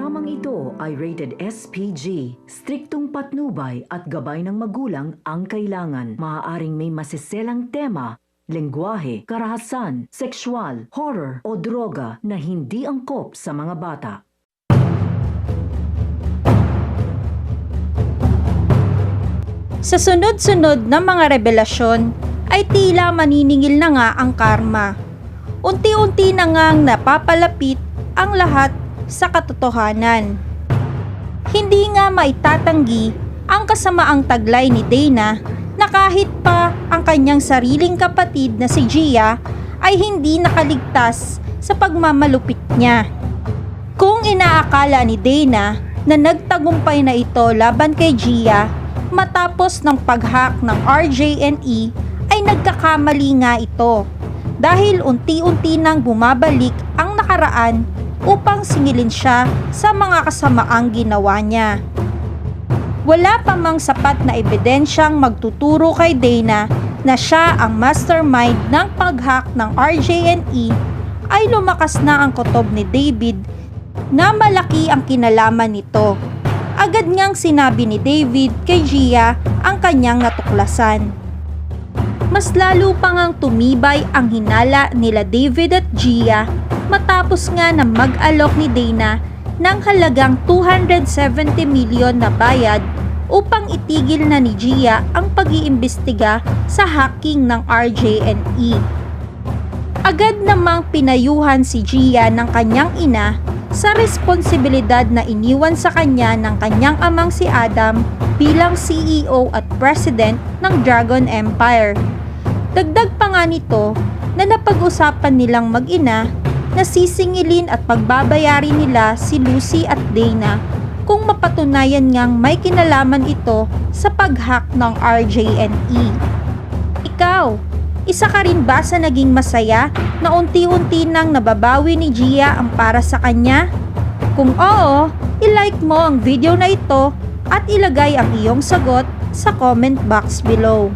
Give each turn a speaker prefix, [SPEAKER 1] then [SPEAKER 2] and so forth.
[SPEAKER 1] Programang ito ay rated SPG. Striktong patnubay at gabay ng magulang ang kailangan. Maaaring may masiselang tema, lengguwahe, karahasan, sexual, horror o droga na hindi angkop sa mga bata.
[SPEAKER 2] Sa sunod-sunod na mga revelasyon ay tila maniningil na nga ang karma. Unti-unti na ngang napapalapit ang lahat sa katotohanan. Hindi nga maitatanggi ang kasamaang taglay ni Dana na kahit pa ang kanyang sariling kapatid na si Gia ay hindi nakaligtas sa pagmamalupit niya. Kung inaakala ni Dana na nagtagumpay na ito laban kay Gia matapos ng pag-hack ng RJ&E ay nagkakamali nga ito dahil unti-unti nang bumabalik ang nakaraan upang singilin siya sa mga kasamaang ginawa niya. Wala pa mang sapat na ebidensyang magtuturo kay Dana na siya ang mastermind ng pag-hack ng RJ&E ay lumakas na ang kutob ni David na malaki ang kinalaman nito. Agad niyang sinabi ni David kay Gia ang kanyang natuklasan. Mas lalo pa ngang tumibay ang hinala nila David at Gia matapos nga na mag-alok ni Dana ng halagang 270 milyon na bayad upang itigil na ni Gia ang pag-iimbestiga sa hacking ng RJ&E. Agad namang pinayuhan si Gia ng kanyang ina sa responsibilidad na iniwan sa kanya ng kanyang amang si Adam bilang CEO at President ng Dragon Empire. Dagdag pa nga nito na napag-usapan nilang mag-ina na sisingilin at pagbabayarin nila si Lucy at Dana kung mapatunayan ngang may kinalaman ito sa pag-hack ng RJ&E. Ikaw, isa ka rin ba sa naging masaya na unti-unti nang nababawi ni Gia ang para sa kanya? Kung oo, i-like mo ang video na ito at ilagay ang iyong sagot sa comment box below.